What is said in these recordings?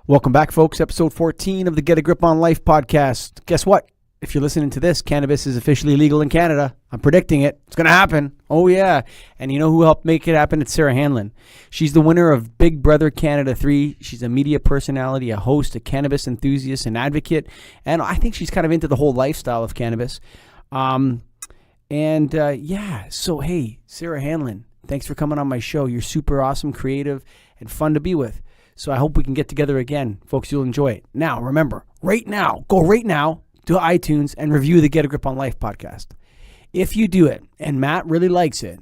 Welcome back, folks. Episode 14 of the Get a Grip on Life podcast. Guess what? If you're listening to this, cannabis is officially legal in Canada. I'm predicting it. It's going to happen. Oh, yeah. And you know who helped make it happen? It's Sarah Hanlon. She's the winner of Big Brother Canada 3. She's a media personality, a host, a cannabis enthusiast, an advocate. And I think she's kind of into the whole lifestyle of cannabis. So, hey, Sarah Hanlon, thanks for coming on my show. You're super awesome, creative, and fun to be with. So I hope we can get together again. Folks, you'll enjoy it. Now, remember, go right now to iTunes and review the Get a Grip on Life podcast. If you do it, and Matt really likes it,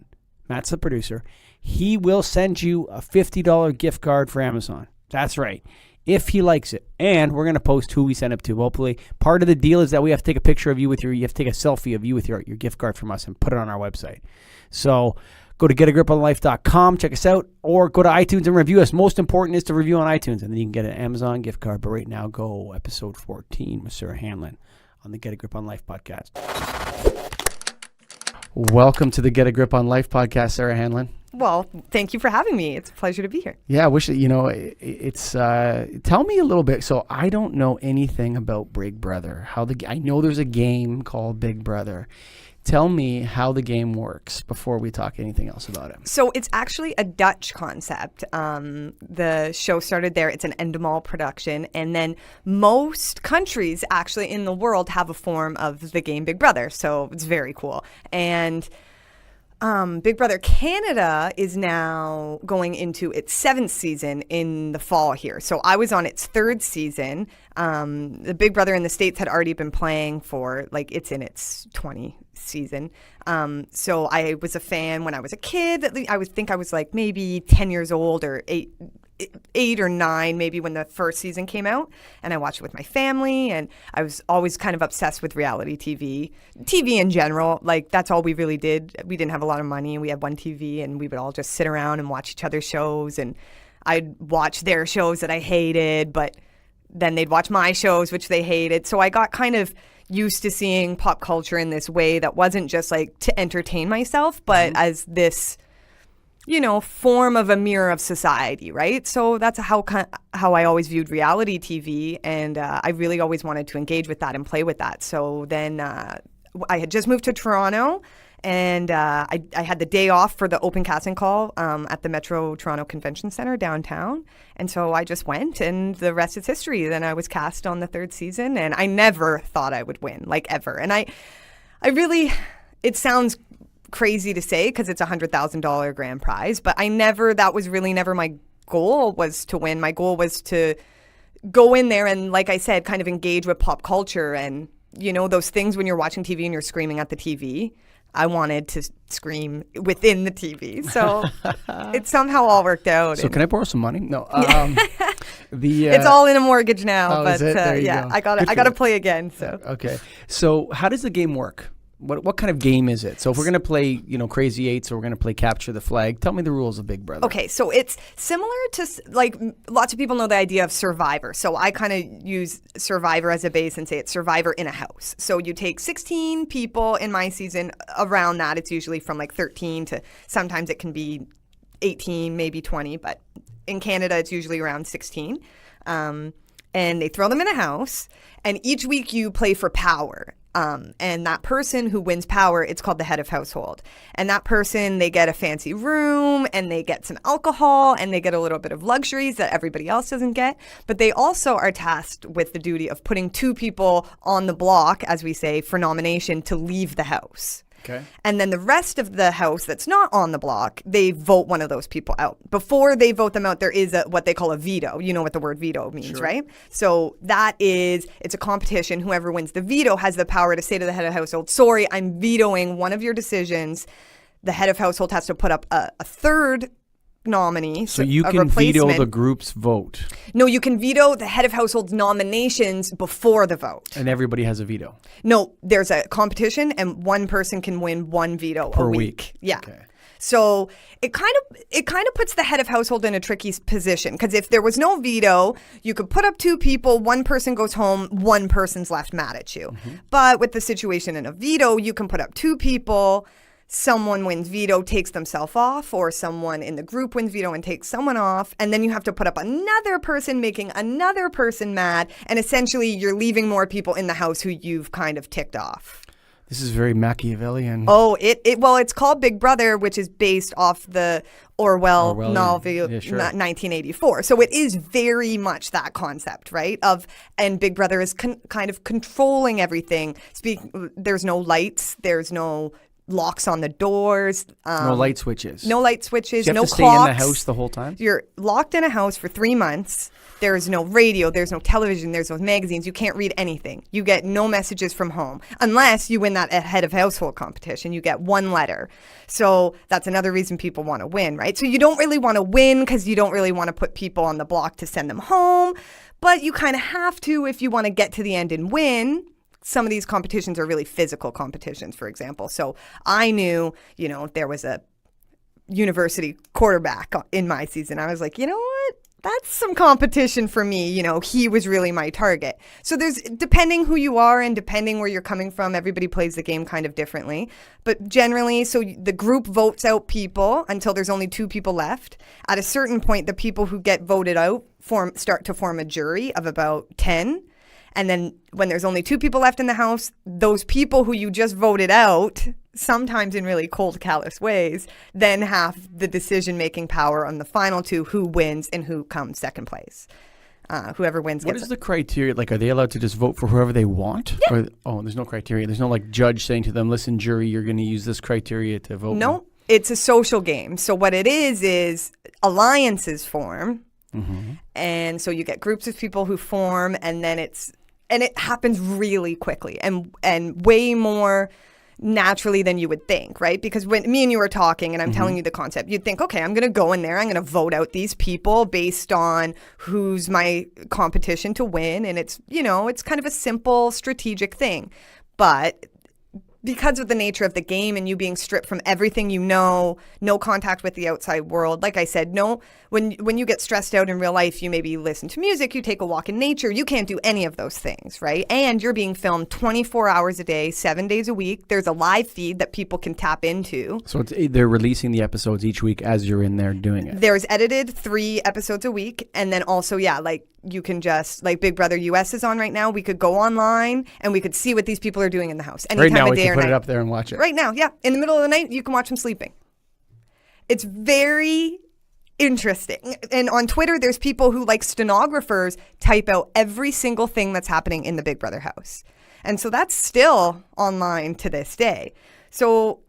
Matt's the producer, he will send you a $50 gift card for Amazon. That's right. If he likes it. And we're going to post who we send it to. Hopefully, part of the deal is that we have to take a picture of you you have to take a selfie of you with your gift card from us and put it on our website. So go to getagriponlife.com, check us out, or go to iTunes and review us. Most important is to review on iTunes, and then you can get an Amazon gift card. But right now, go episode 14 with Sarah Hanlon on the Get a Grip on Life podcast. Welcome to the Get a Grip on Life podcast, Sarah Hanlon. Well, thank you for having me. It's a pleasure to be here. Yeah, I wish that, it's, tell me a little bit. So I don't know anything about Big Brother. I know there's a game called Big Brother. Tell me how the game works before we talk anything else about it. So it's actually a Dutch concept. The show started there. It's an Endemol production. And then most countries actually in the world have a form of the game Big Brother. So it's very cool. And Big Brother Canada is now going into its 7th season in the fall here. So I was on its 3rd season. The Big Brother in the States had already been playing for, it's in its 20th season. So I was a fan when I was a kid. I would think I was maybe 10 years old or 8 or 9 maybe when the first season came out, and I watched it with my family, and I was always kind of obsessed with reality TV in general. That's all we really did. We didn't have a lot of money, and we had one TV, and we would all just sit around and watch each other's shows, and I'd watch their shows that I hated, but then they'd watch my shows which they hated. So I got kind of used to seeing pop culture in this way that wasn't just to entertain myself, but as this form of a mirror of society, right? So that's how I always viewed reality TV, and I really always wanted to engage with that and play with that. So then I had just moved to Toronto, and I had the day off for the open casting call at the Metro Toronto Convention Centre downtown, and so I just went, and the rest is history. Then I was cast on the 3rd season, and I never thought I would win, ever. And I really, it sounds crazy to say because it's $100,000 grand prize, but that was really never my goal, was to win. My goal was to go in there and, like I said, kind of engage with pop culture and, those things when you're watching TV and you're screaming at the TV. I wanted to scream within the TV. So it somehow all worked out. So can I borrow some money? No. It's all in a mortgage now, but go. I got to play again. So okay. So how does the game work? What kind of game is it? So if we're going to play, Crazy Eights, or we're going to play Capture the Flag, tell me the rules of Big Brother. Okay, so it's similar to, lots of people know the idea of Survivor. So I kind of use Survivor as a base and say it's Survivor in a house. So you take 16 people in my season. Around that, it's usually from 13 to sometimes it can be 18, maybe 20. But in Canada, it's usually around 16. And they throw them in a house. And each week you play for power. And that person who wins power, it's called the head of household. And that person, they get a fancy room, and they get some alcohol, and they get a little bit of luxuries that everybody else doesn't get. But they also are tasked with the duty of putting 2 people on the block, as we say, for nomination to leave the house. Okay. And then the rest of the house that's not on the block, they vote one of those people out. Before they vote them out, there is what they call a veto. You know what the word veto means, sure, right? So it's a competition. Whoever wins the veto has the power to say to the head of household, sorry, I'm vetoing one of your decisions. The head of household has to put up a third nominee. So you can veto the group's vote. No, you can veto the head of household's nominations before the vote. And everybody has a veto. No, there's a competition, and one person can win one veto per a week. Yeah. Okay. So it kind of puts the head of household in a tricky position, because if there was no veto, you could put up 2 people, one person goes home, one person's left mad at you. Mm-hmm. But with the situation in a veto, you can put up 2 people. someone wins veto, takes themselves off, or someone in the group wins veto and takes someone off, and then you have to put up another person making another person mad, and essentially you're leaving more people in the house who you've kind of ticked off. This is very Machiavellian. Oh, well, it's called Big Brother, which is based off the Orwell novel, yeah, sure. 1984. So it is very much that concept, right? And Big Brother is kind of controlling everything. There's no lights. There's no locks on the doors. No light switches. No light switches. So you have no to stay clocks. in the house the whole time? You're locked in a house for 3 months. There's no radio, there's no television, there's no magazines. You can't read anything. You get no messages from home unless you win that head of household competition. You get one letter. So that's another reason people want to win, right? So you don't really want to win because you don't really want to put people on the block to send them home, but you kind of have to if you want to get to the end and win. Some of these competitions are really physical competitions, for example. So I knew, there was a university quarterback in my season. I was like, you know what? That's some competition for me. He was really my target. So depending who you are and depending where you're coming from, everybody plays the game kind of differently. But generally, so the group votes out people until there's only 2 people left. At a certain point, the people who get voted out start to form a jury of about 10. And then when there's only 2 people left in the house, those people who you just voted out, sometimes in really cold, callous ways, then have the decision-making power on the final 2, who wins and who comes second place. Whoever wins gets... What is the criteria? Like, are they allowed to just vote for whoever they want? Yeah. There's no criteria. There's no, judge saying to them, listen, jury, you're going to use this criteria to vote. No, it's a social game. So what it is alliances form. Mm-hmm. And so you get groups of people who form, and then it happens really quickly and way more naturally than you would think, right? Because when me and you were talking and I'm telling you the concept, you'd think, okay, I'm going to go in there, I'm going to vote out these people based on who's my competition to win. And it's, it's kind of a simple strategic thing. But because of the nature of the game and you being stripped from everything no contact with the outside world, like I said, when you get stressed out in real life, you maybe listen to music, you take a walk in nature, you can't do any of those things, right? And you're being filmed 24 hours a day, 7 days a week. There's a live feed that people can tap into. So they're releasing the episodes each week as you're in there doing it. There's edited 3 episodes a week. And then also, you can just, Big Brother US is on right now. We could go online and we could see what these people are doing in the house. Right now we can put it up there and watch it. Right now, yeah. In the middle of the night, you can watch them sleeping. It's very interesting. And on Twitter, there's people who, like stenographers, type out every single thing that's happening in the Big Brother house. And so that's still online to this day. So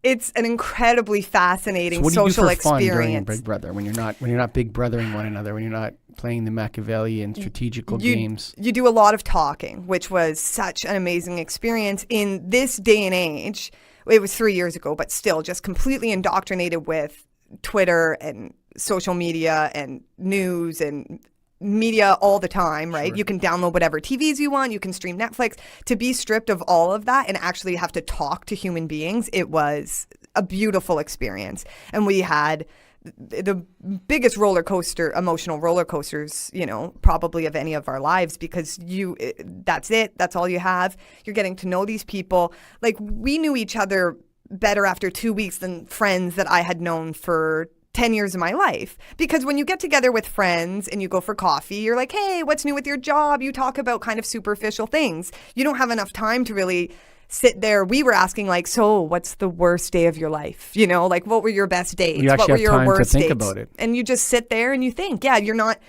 it's an incredibly fascinating social experience. What do you do for fun during Big Brother when you're not Big Brothering one another, when you're not playing the Machiavellian strategical games? You do a lot of talking, which was such an amazing experience in this day and age. It was 3 years ago, but still just completely indoctrinated with Twitter and social media and news and media all the time, right? Sure. You can download whatever TVs you want. You can stream Netflix. To be stripped of all of that and actually have to talk to human beings, it was a beautiful experience. And we had the biggest emotional roller coasters, probably of any of our lives, because that's it. That's all you have. You're getting to know these people. We knew each other better after 2 weeks than friends that I had known for 10 years of my life. Because when you get together with friends and you go for coffee, you're like, hey, what's new with your job? You talk about kind of superficial things. You don't have enough time to really sit there. We were asking so what's the worst day of your life? What were your best dates? What were your worst dates? About it. And you just sit there and you think, you're not.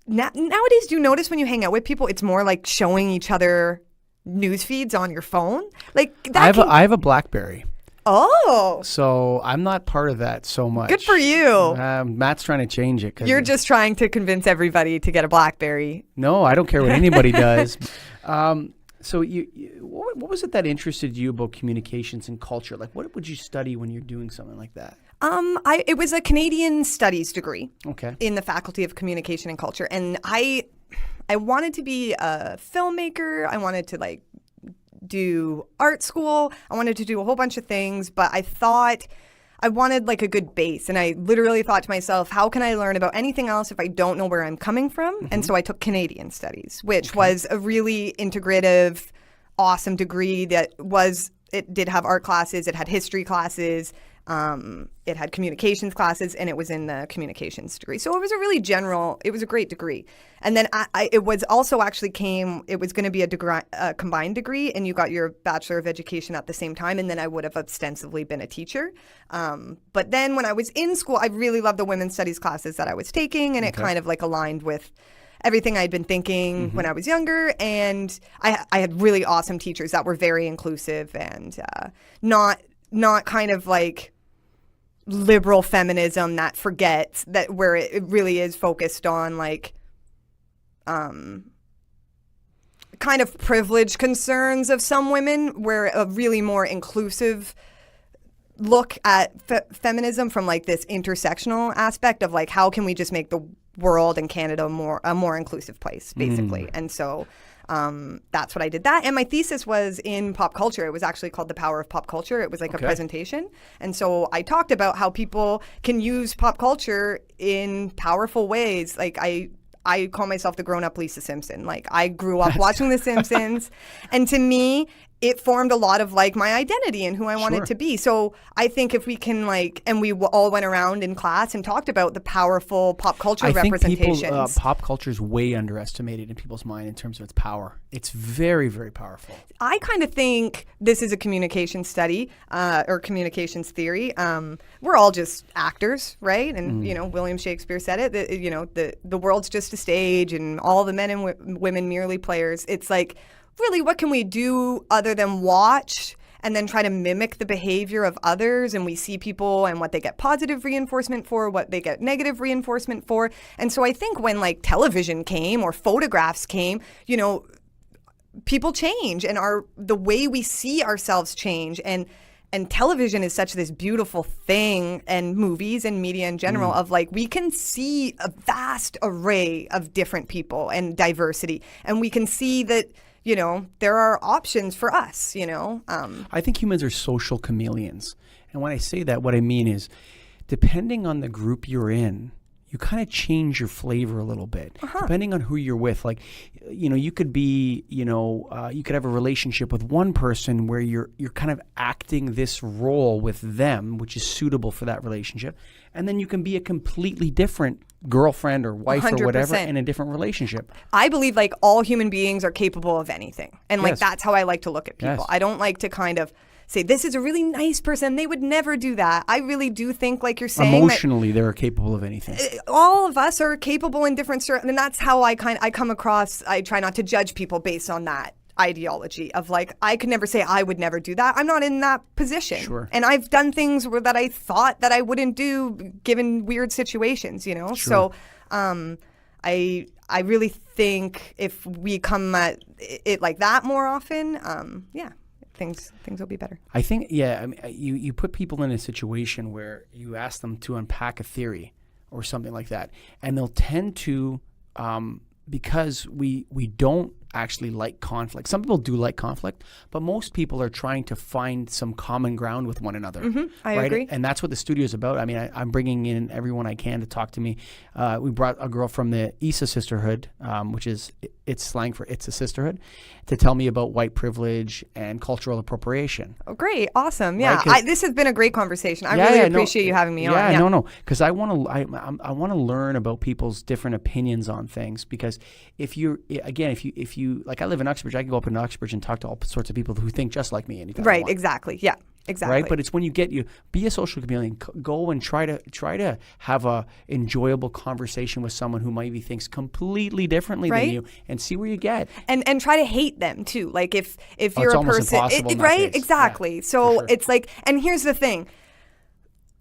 Nowadays, do you notice when you hang out with people, it's more like showing each other news feeds on your phone? I have a BlackBerry. Oh. So I'm not part of that so much. Good for you. Matt's trying to change it. You're just trying to convince everybody to get a BlackBerry. No, I don't care what anybody does. So what was it that interested you about communications and culture? What would you study when you're doing something like that? It was a Canadian studies degree. Okay. In the Faculty of Communication and Culture. And I wanted to be a filmmaker. I wanted to do art school. I wanted to do a whole bunch of things, but I thought I wanted a good base. And I literally thought to myself, how can I learn about anything else if I don't know where I'm coming from? Mm-hmm. And so I took Canadian studies, which was a really integrative, awesome degree that was it did have art classes, it had history classes, it had communications classes, and it was in the communications degree. So it was a really general, it was a great degree. And then it was also actually it was going to be a combined degree, and you got your Bachelor of Education at the same time, and then I would have ostensibly been a teacher. But then when I was in school, I really loved the women's studies classes that I was taking, and it kind of like aligned with everything I'd been thinking when I was younger. And I had really awesome teachers that were very inclusive and not kind of like liberal feminism that forgets that, where it really is focused on like kind of privilege concerns of some women, where a really more inclusive look at feminism from like this intersectional aspect of like, how can we just make the world and Canada a more inclusive place, basically. And so that's what I did that. And my thesis was in pop culture. It was actually called The Power of Pop Culture. It was like a presentation. And so I talked about how people can use pop culture in powerful ways. Like I call myself the grown-up Lisa Simpson. Like, I grew up watching The Simpsons, and to me, it formed a lot of like my identity and who I wanted to be. So I think if we can like, and we all went around in class and talked about the powerful pop culture representations. I think pop culture is way underestimated in people's mind in terms of its power. It's very, very powerful. I kind of think this is a communication study or communications theory. We're all just actors, right? And you know, William Shakespeare said it. That, you know, the world's just a stage, and all the men and women merely players. It's like, really, what can we do other than watch and then try to mimic the behavior of others? And we see people and what they get positive reinforcement for, what they get negative reinforcement for. And so I think when like television came or photographs came, you know, people change, and the way we see ourselves change. And television is such this beautiful thing, and movies and media in general, of like, we can see a vast array of different people and diversity. And we can see that, you know, there are options for us, you know. I think humans are social chameleons. And when I say that, what I mean is, depending on the group you're in, you kind of change your flavor a little bit, depending on who you're with. Like, you know, you could be, you know, you could have a relationship with one person where you're kind of acting this role with them, which is suitable for that relationship. And then you can be a completely different girlfriend or wife 100%. Or whatever in a different relationship. I believe like all human beings are capable of anything. And like, that's how I like to look at people. I don't like to kind of say, this is a really nice person, they would never do that. I really do think, like you're saying, emotionally they're capable of anything. All of us are capable in different, and that's how I come across. I try not to judge people based on that ideology of like, I could never say I would never do that. I'm not in that position. Sure. And I've done things that I thought that I wouldn't do given weird situations, you know? Sure. So I really think if we come at it like that more often, things will be better. I think, I mean, you put people in a situation where you ask them to unpack a theory or something like that, and they'll tend to, because we don't actually like conflict. Some people do like conflict, but most people are trying to find some common ground with one another. I agree. And that's what the studio is about. I mean, I'm bringing in everyone I can to talk to me. We brought a girl from the Isa Sisterhood, which is, it's slang for It's a Sisterhood, to tell me about white privilege and cultural appropriation. Oh, great. Awesome. Yeah. Right, this has been a great conversation. I really appreciate you having me on. Yeah, no. Because I want to learn about people's different opinions on things, because if you like, I live in Uxbridge, I can go up in Uxbridge and talk to all sorts of people who think just like me anytime I want. Exactly. Yeah. Exactly. Right, but it's when you be a social chameleon. Go and try to have a enjoyable conversation with someone who maybe thinks completely differently than you, and see where you get. And try to hate them too. Like if you're a person, right? Exactly. Yeah, so it's like, and here's the thing.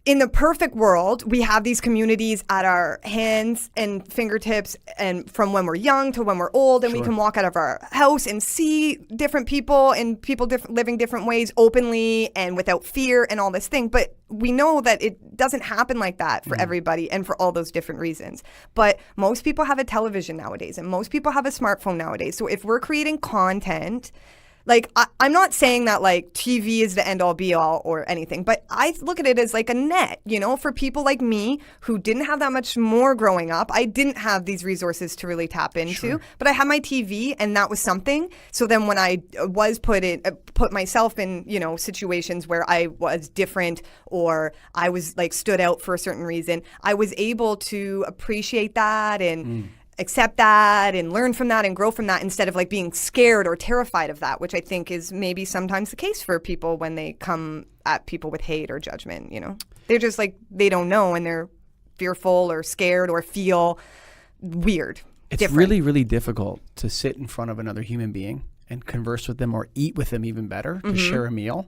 In the perfect world, we have these communities at our hands and fingertips, and from when we're young to when we're old, and we can walk out of our house and see different people and people living different ways openly and without fear and all this thing. But we know that it doesn't happen like that for everybody and for all those different reasons. But most people have a television nowadays, and most people have a smartphone nowadays. So if we're creating content Like, I'm not saying that, like, TV is the end-all, be-all or anything, but I look at it as, like, a net, you know, for people like me who didn't have that much more growing up. I didn't have these resources to really tap into, but I had my TV, and that was something. So then when I was put myself in, you know, situations where I was different or I was, like, stood out for a certain reason, I was able to appreciate that and accept that and learn from that and grow from that instead of like being scared or terrified of that, which I think is maybe sometimes the case for people when they come at people with hate or judgment, you know. They're just like, they don't know and they're fearful or scared or feel weird. It's different. really, really difficult to sit in front of another human being and converse with them or eat with them even better, to share a meal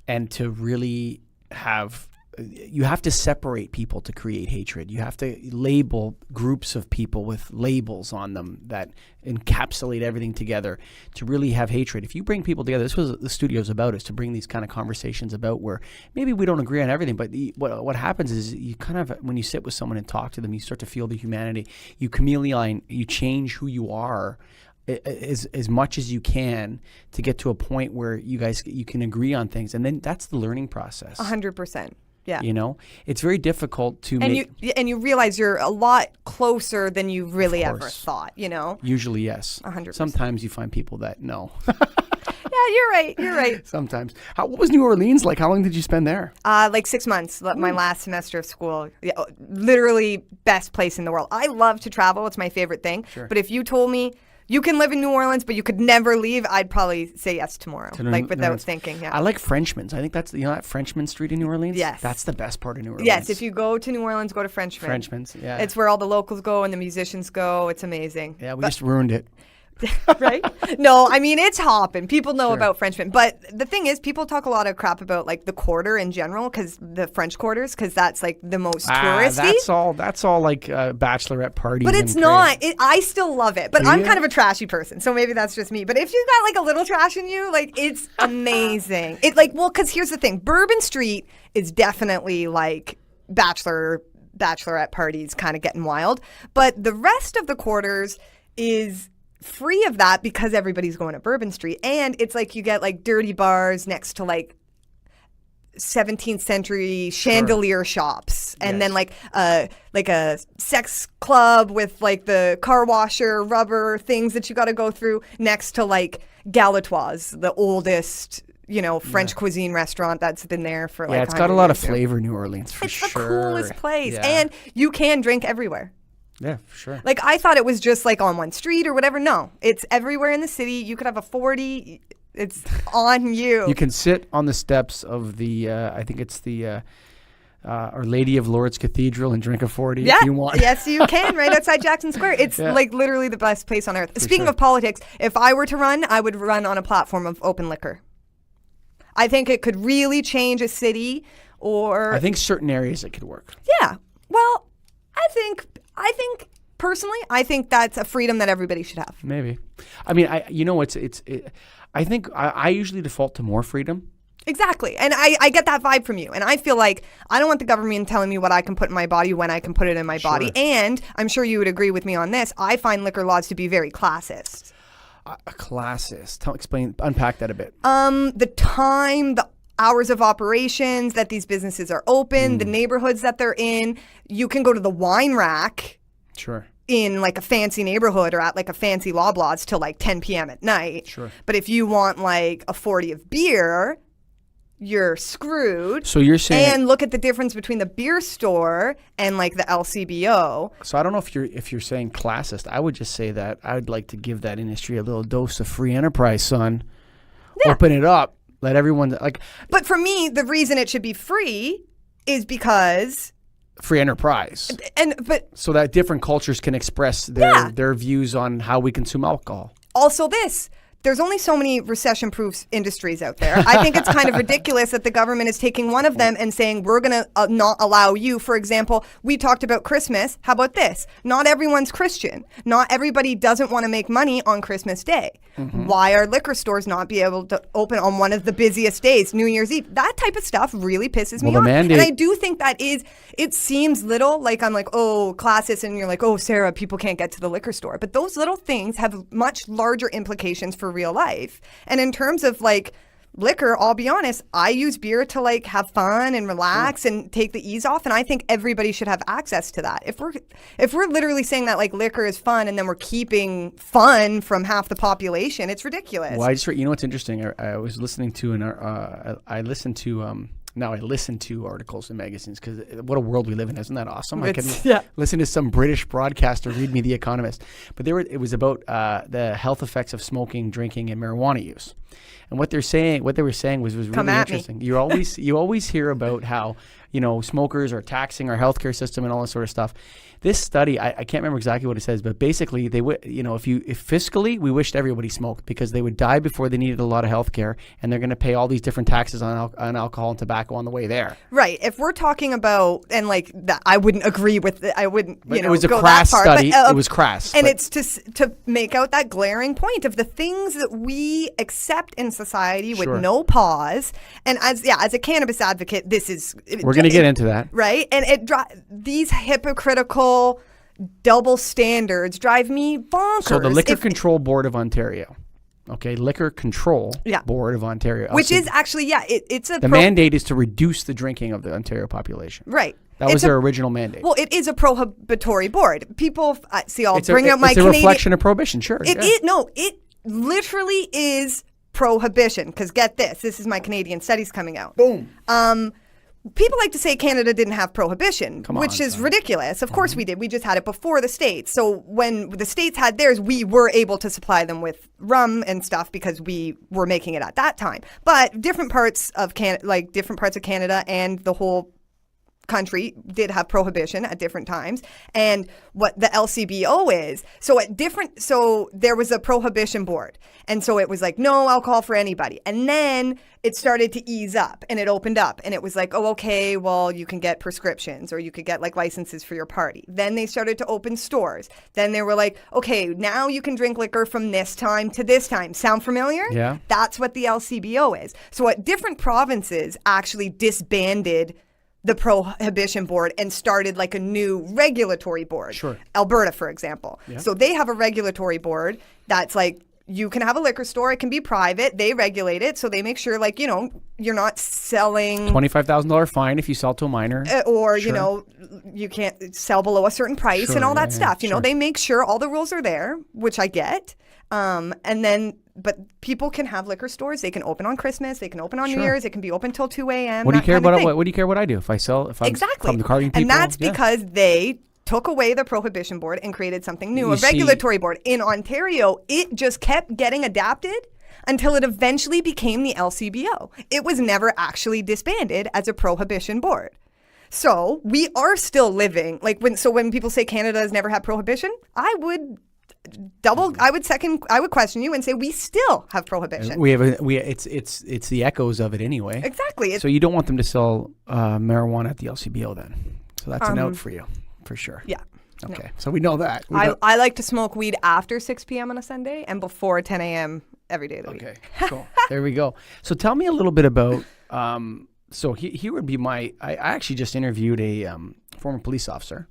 and to really have... You have to separate people to create hatred. You have to label groups of people with labels on them that encapsulate everything together to really have hatred. If you bring people together, this was the studio's about, is to bring these kind of conversations about where maybe we don't agree on everything, but what happens is you kind of, when you sit with someone and talk to them, you start to feel the humanity. You chameleon, you change who you are as much as you can to get to a point where you can agree on things. And then that's the learning process. 100%. Yeah. You know, it's very difficult to make. And you realize you're a lot closer than you really ever thought, you know? Usually, yes. 100%. Sometimes you find people that no. Yeah, you're right. Sometimes. What was New Orleans like? How long did you spend there? Like 6 months, my last semester of school. Yeah, literally best place in the world. I love to travel. It's my favorite thing. Sure. But if you told me you can live in New Orleans, but you could never leave, I'd probably say yes tomorrow, like without thinking. Yeah. I like Frenchman's. I think that's, you know, that Frenchman Street in New Orleans? Yes. That's the best part of New Orleans. Yes, if you go to New Orleans, go to Frenchman's, yeah. It's where all the locals go and the musicians go. It's amazing. Yeah, we just ruined it. Right? No, I mean, it's hopping. People know about Frenchmen. But the thing is, people talk a lot of crap about like the Quarter in general, because the French Quarters, because that's like the most touristy. That's all like bachelorette parties. But it's not. I still love it. But I'm kind of a trashy person, so maybe that's just me. But if you got like a little trash in you, like it's amazing. Because here's the thing. Bourbon Street is definitely like bachelorette parties kind of getting wild. But the rest of the Quarters is free of that because everybody's going to Bourbon Street. And it's like you get like dirty bars next to like 17th century chandelier shops, and then like a sex club with like the car washer rubber things that you got to go through next to like Galatoire's, the oldest, you know, French cuisine restaurant that's been there for like it's got a lot of flavor, New Orleans, for it's sure. It's the coolest place. And you can drink everywhere. Yeah, for sure. Like, I thought it was just like on one street or whatever. No, it's everywhere in the city. You could have a 40. It's on you. You can sit on the steps of the, I think it's the Our Lady of Lourdes Cathedral and drink a 40 if you want. Yes, you can, right outside Jackson Square. It's like literally the best place on earth. Speaking of politics, if I were to run, I would run on a platform of open liquor. I think it could really change a city, or... I think certain areas it could work. Yeah. Well, I think personally, I think that's a freedom that everybody should have. Maybe. I mean, I think I usually default to more freedom. Exactly. And I get that vibe from you. And I feel like I don't want the government telling me what I can put in my body when I can put it in my body. And I'm sure you would agree with me on this. I find liquor laws to be very classist. A classist. Unpack that a bit. The time, the hours of operations that these businesses are open, the neighborhoods that they're in. You can go to the wine rack. Sure. In like a fancy neighborhood or at like a fancy Loblaws till like 10 p.m. at night. Sure. But if you want like a 40 of beer, you're screwed. So you're saying... And look at the difference between the beer store and like the LCBO. So I don't know if you're saying classist. I would just say that I would like to give that industry a little dose of free enterprise, son. Yeah. Open it up. Let everyone like... But for me, the reason it should be free is because... Free enterprise. But so that different cultures can express their views on how we consume alcohol. Also this, there's only so many recession-proof industries out there. I think it's kind of ridiculous that the government is taking one of them and saying, we're going to not allow you. For example, we talked about Christmas. How about this? Not everyone's Christian. Not everybody doesn't want to make money on Christmas Day. Mm-hmm. Why are liquor stores not be able to open on one of the busiest days, New Year's Eve? That type of stuff really pisses me off. And I do think that it seems little, like I'm like, oh, classist, and you're like, oh, Sarah, people can't get to the liquor store. But those little things have much larger implications for for real life. And in terms of like liquor, I'll be honest, I use beer to like have fun and relax and take the ease off, and I think everybody should have access to that. If we're literally saying that like liquor is fun and then we're keeping fun from half the population, it's ridiculous. Well, you know what's interesting? I was listening to I listened to articles in magazines, because what a world we live in. Isn't that awesome? I can listen to some British broadcaster read me The Economist. But it was about the health effects of smoking, drinking, and marijuana use. And what they were saying was really interesting. You always hear about how, smokers are taxing our healthcare system and all this sort of stuff. This study, I can't remember exactly what it says, but basically if fiscally we wished everybody smoked, because they would die before they needed a lot of healthcare, and they're going to pay all these different taxes on alcohol and tobacco on the way there. Right. If we're talking about, and like that, I wouldn't agree with it. I wouldn't, it was a crass study. It was crass. And it's to make out that glaring point of the things that we accept in society with no pause. And as a cannabis advocate, we're going to get into that. Right. And these hypocritical double standards drive me bonkers. So the Liquor Control Board of Ontario. Okay, Liquor Control Board of Ontario. Which is actually, it's a... The mandate is to reduce the drinking of the Ontario population. Right. That was their original mandate. Well, it is a prohibitory board. People, It's a reflection of prohibition, sure. It literally is prohibition. Because get this is my Canadian studies coming out. Boom. People like to say Canada didn't have prohibition, which is ridiculous. Of course we did. We just had it before the States. So when the States had theirs, we were able to supply them with rum and stuff because we were making it at that time. But different parts of Canada and the whole country did have prohibition at different times. And what the LCBO is, so there was a prohibition board. And so it was like, no alcohol for anybody. And then it started to ease up and it opened up and it was like, oh, okay, well, you can get prescriptions or you could get like licenses for your party. Then they started to open stores. Then they were like, okay, now you can drink liquor from this time to this time. Sound familiar? Yeah. That's what the LCBO is. So what different provinces actually disbanded the prohibition board and started like a new regulatory board. Sure. Alberta, for example. Yeah. So they have a regulatory board that's like, you can have a liquor store. It can be private. They regulate it. So they make sure like, you're not selling... $25,000 fine if you sell to a minor. Or, you can't sell below a certain price and all that stuff. They make sure all the rules are there, which I get. But people can have liquor stores. They can open on Christmas. They can open on New Year's. It can be open till 2 a.m. What do you care about? What do you care what I do if I'm from the carting people? And that's because they took away the prohibition board and created something new, a regulatory board. In Ontario, it just kept getting adapted until it eventually became the LCBO. It was never actually disbanded as a prohibition board. So we are still living when people say Canada has never had prohibition, I would question you and say we still have prohibition. It's the echoes of it anyway. Exactly. So you don't want them to sell marijuana at the LCBO then. So that's a note for you, for sure. Yeah. Okay. No. So we know that. I like to smoke weed after 6 p.m. on a Sunday and before 10 a.m. every day of the week. Okay. Cool. There we go. So tell me a little bit about. So here would be I actually just interviewed a former police officer.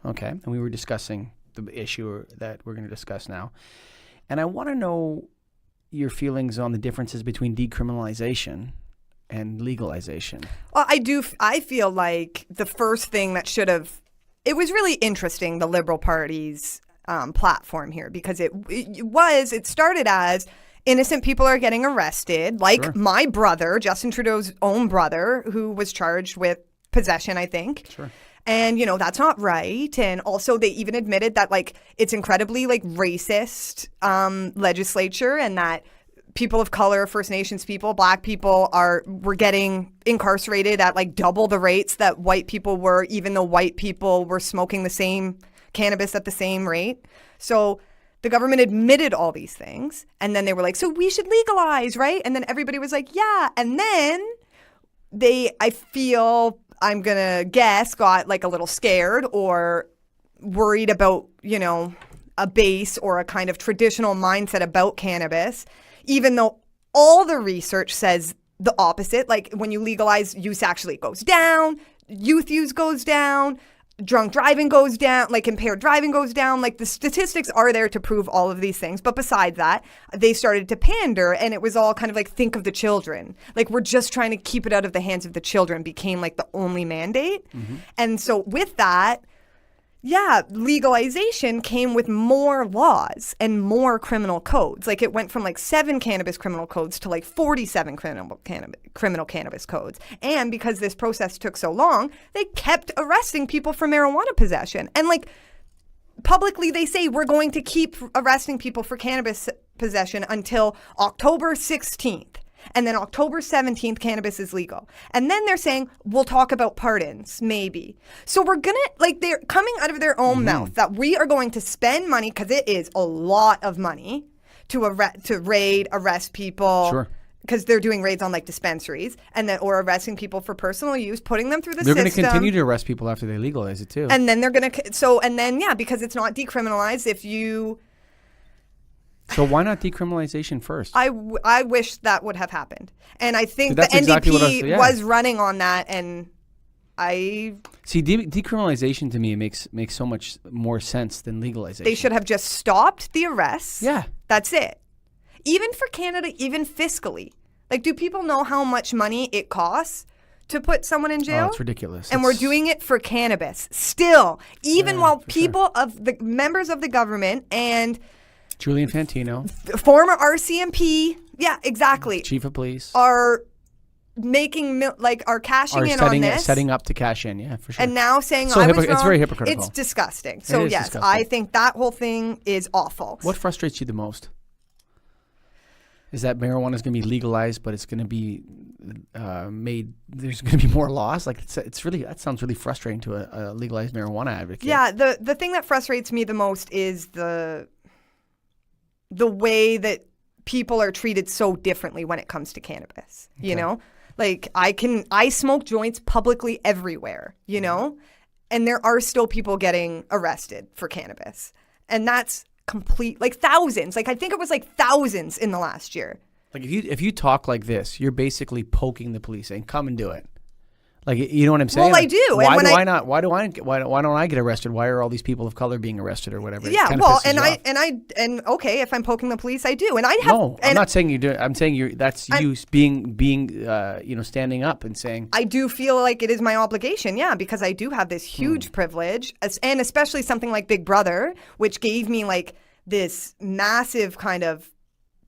Okay, and we were discussing the issue that we're going to discuss now. And I want to know your feelings on the differences between decriminalization and legalization. Well, I feel like the first thing that it was really interesting, the Liberal Party's platform here, because it started as innocent people are getting arrested, like my brother, Justin Trudeau's own brother, who was charged with possession, I think. Sure. And, that's not right. And also they even admitted that it's incredibly racist legislature, and that people of color, First Nations people, Black people were getting incarcerated at double the rates that white people were, even though white people were smoking the same cannabis at the same rate. So the government admitted all these things, and then they were like, so we should legalize, right? And then everybody was like, yeah. And then I feel, I'm going to guess, got a little scared or worried about, a base or a kind of traditional mindset about cannabis, even though all the research says the opposite. When you legalize, use actually goes down, youth use goes down, drunk driving goes down, like impaired driving goes down. Like the statistics are there to prove all of these things. But besides that, they started to pander, and it was all kind of like, think of the children. Like, we're just trying to keep it out of the hands of the children became like the only mandate. And so with that, yeah, legalization came with more laws and more criminal codes. Like, it went from like 7 cannabis criminal codes to like 47 criminal cannabis codes. And because this process took so long, they kept arresting people for marijuana possession. And like, publicly they say, we're going to keep arresting people for cannabis possession until October 16th. And then October 17th, cannabis is legal. And then they're saying, we'll talk about pardons, maybe. So we're going to, like, they're coming out of their own mouth that we are going to spend money, because it is a lot of money, to arrest people. Sure. Because they're doing raids on like dispensaries, and then or arresting people for personal use, putting them through the They're system. going to continue to arrest people after they legalize it too. And then they're going to, because it's not decriminalized, if you... So why not decriminalization first? I wish that would have happened. And I think the That's NDP exactly was running on that, and I... See, decriminalization to me makes so much more sense than legalization. They should have just stopped the arrests. Yeah. That's it. Even for Canada, even fiscally. Like, do people know how much money it costs to put someone in jail? Oh, it's ridiculous. And we're doing it for cannabis. Still. Even while people of the members of the government and... Julian Fantino. Former RCMP. Yeah, exactly. Chief of police. Are making, are cashing in on this. Setting up to cash in, yeah, for sure. And now saying so I was wrong. It's very hypocritical. It's disgusting. So yes, disgusting. I think that whole thing is awful. What frustrates you the most? Is that marijuana is going to be legalized, but it's going to be made. There's going to be more laws. Like it's really, that sounds really frustrating to a legalized marijuana advocate. Yeah, the thing that frustrates me the most is the way that people are treated so differently when it comes to cannabis. You know, like I smoke joints publicly everywhere. You know, and there are still people getting arrested for cannabis, and that's complete, like thousands. Like I think it was like thousands in the last year. Like if you talk like this, you're basically poking the police, saying, "Come and do it." Like, you know what I'm saying? Well, like, I do. Why and do I not? Why don't I get arrested? Why are all these people of color being arrested or whatever? Yeah, well, and okay, if I'm poking the police, I do, and I have. No, I'm not saying you do. I'm saying you being standing up and saying. I do feel like it is my obligation, yeah, because I do have this huge privilege, and especially something like Big Brother, which gave me like this massive kind of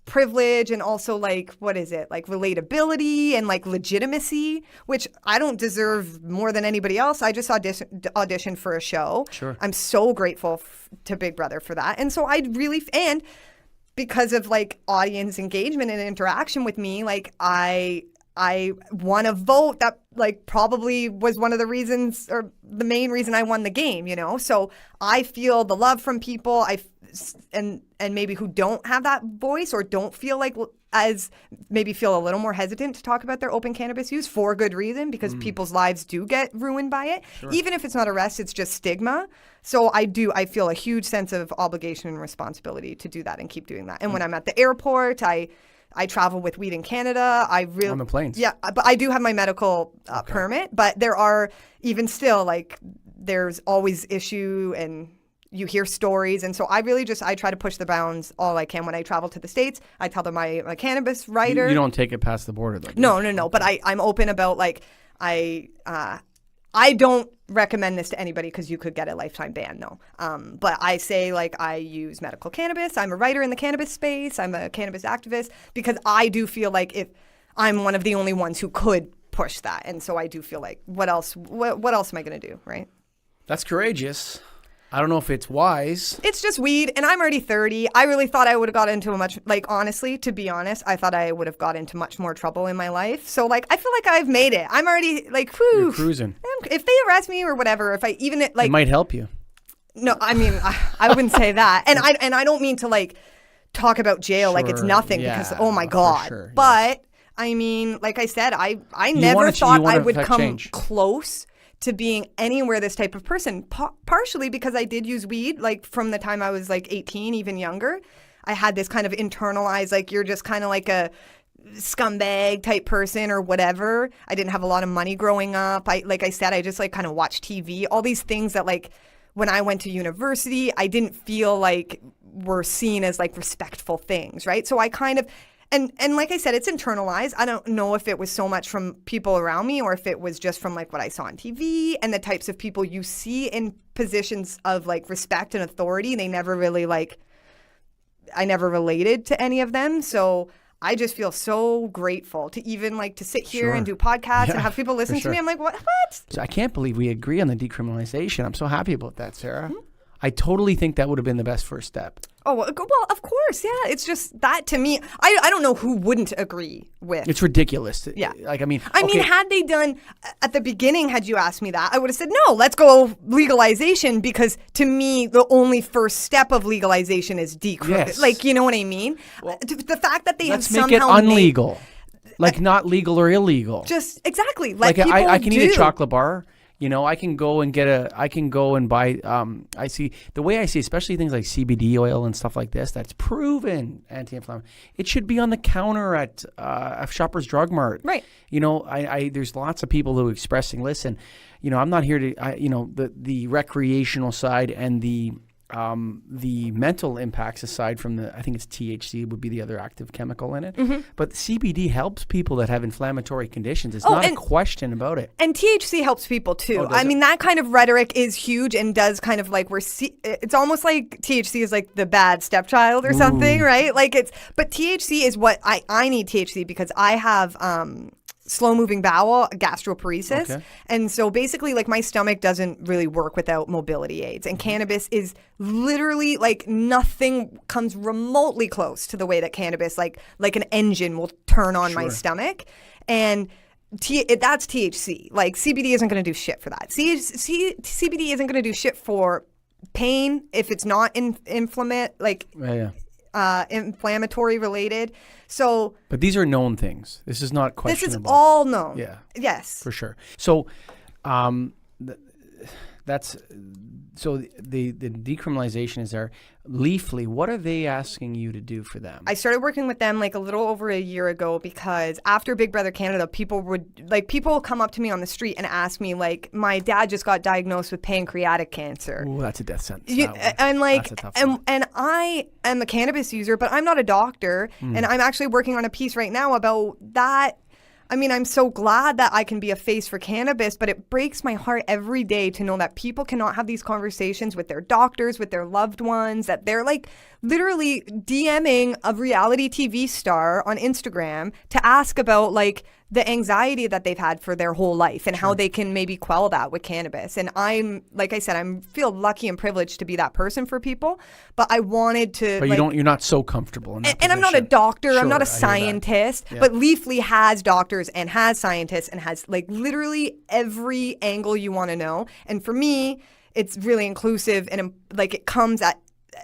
privilege, and also like, what is it, like relatability and like legitimacy, which I don't deserve more than anybody else. I just auditioned for a show. Sure. I'm so grateful to Big Brother for that. And so and because of like audience engagement and interaction with me, like I won a vote that like probably was one of the reasons, or the main reason I won the game, you know? So I feel the love from people, and maybe who don't have that voice, or don't feel like, maybe feel a little more hesitant to talk about their open cannabis use for good reason, because people's lives do get ruined by it. Sure. Even if it's not arrest, it's just stigma. So I feel a huge sense of obligation and responsibility to do that and keep doing that. And when I'm at the airport, I travel with weed in Canada. On the planes. Yeah, but I do have my medical permit. But there are, even still, like, there's always issue, and you hear stories. And so I try to push the bounds all I can when I travel to the States. I tell them I'm a cannabis writer. You don't take it past the border, though. No. But I'm open about, like, I don't recommend this to anybody because you could get a lifetime ban, no. But I say, like, I use medical cannabis. I'm a writer in the cannabis space. I'm a cannabis activist, because I do feel like if I'm one of the only ones who could push that. And so I do feel like, what else am I going to do, right? That's courageous. I don't know if it's wise. It's just weed, and I'm already 30. I really thought I would have got into honestly, to be honest, I thought I would have got into much more trouble in my life. So, like, I feel like I've made it. I'm already, like, whew. You're cruising. If they arrest me or whatever, it might help you. No, I mean, I wouldn't say that. And I don't mean to, like, talk about jail like it's nothing, because, oh my God. Sure, but, I mean, like I said, I never thought I would come close to being anywhere this type of person, partially because I did use weed, like, from the time I was, like, 18, even younger. I had this kind of internalized, like, you're just kind of like scumbag type person or whatever. I didn't have a lot of money growing up. Like I said, I just like kind of watched TV. All these things that like when I went to university, I didn't feel like were seen as like respectful things, right? So I kind of and like I said, it's internalized. I don't know if it was so much from people around me or if it was just from like what I saw on TV and the types of people you see in positions of like respect and authority. They never really like I never related to any of them. So I just feel so grateful to even like to sit here and do podcasts and have people listen to me. I'm like, what? So I can't believe we agree on the decriminalization. I'm so happy about that, Sarah. I totally think that would have been the best first step. Oh, well, of course. Yeah. It's just that to me, I don't know who wouldn't agree with. It's ridiculous. Yeah. Like, I mean, had they done at the beginning, had you asked me that, I would have said, no, let's go legalization because to me, the only first step of legalization is Yes. Like, you know what I mean? Well, the fact that they have let's make somehow it unlegal. Like not legal or illegal. Just exactly. Like I can eat a chocolate bar. You know, I can go and buy, I see, the way I see, especially things like CBD oil and stuff like this, that's proven anti-inflammatory. It should be on the counter at Shoppers Drug Mart. Right. You know, there's lots of people who are expressing, listen, you know, I'm not here to, the recreational side and the mental impacts aside from I think it's THC would be the other active chemical in it. Mm-hmm. But CBD helps people that have inflammatory conditions. It's not a question about it. And THC helps people too. I mean, that kind of rhetoric is huge and does kind of like it's almost like THC is like the bad stepchild or something, right? Like but THC is what I need THC because I have, slow-moving bowel, gastroparesis. Okay. And so basically, like, my stomach doesn't really work without mobility aids. And cannabis is literally, like, nothing comes remotely close to the way that cannabis, like an engine will turn on my stomach. And that's THC. Like, CBD isn't going to do shit for that. CBD isn't going to do shit for pain if it's not inflammatory related. So, but these are known things. This is not questionable. This is all known. Yeah. Yes. For sure. So, that's the decriminalization is there. Leafly, what are they asking you to do for them? I started working with them like a little over a year ago because after Big Brother Canada, people come up to me on the street and ask me like, my dad just got diagnosed with pancreatic cancer. Ooh, that's a death sentence. And like, and I am a cannabis user, but I'm not a doctor, and I'm actually working on a piece right now about that. I mean, I'm so glad that I can be a face for cannabis, but it breaks my heart every day to know that people cannot have these conversations with their doctors, with their loved ones, that they're like literally DMing a reality TV star on Instagram to ask about like the anxiety that they've had for their whole life and how they can maybe quell that with cannabis. And I'm, like I said, I feel lucky and privileged to be that person for people, but I wanted to. But you're not so comfortable in that and I'm not a doctor, I'm not a I scientist, but Leafly has doctors and has scientists and has like literally every angle you want to know. And for me, it's really inclusive and like it comes at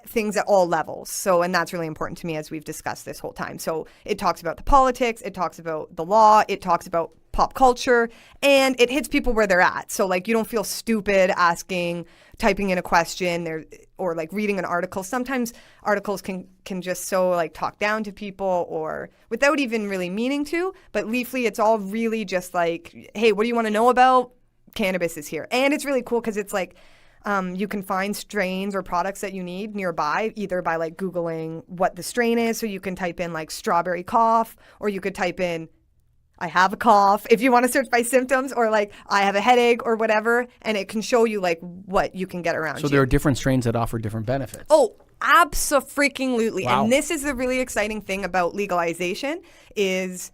things at all levels. So, and that's really important to me as we've discussed this whole time. So it talks about the politics, it talks about the law, it talks about pop culture, and it hits people where they're at. So like you don't feel stupid typing in a question or like reading an article. Sometimes articles can just so like talk down to people or without even really meaning to. But Leafly, it's all really just like, hey, what do you want to know about? Cannabis is here. And it's really cool because it's like, you can find strains or products that you need nearby, either by like Googling what the strain is. So you can type in like strawberry cough, or you could type in, I have a cough, if you want to search by symptoms, or like I have a headache or whatever. And it can show you like what you can get around. So there are different strains that offer different benefits. Oh, abso-freaking-lutely. Wow. And this is the really exciting thing about legalization is...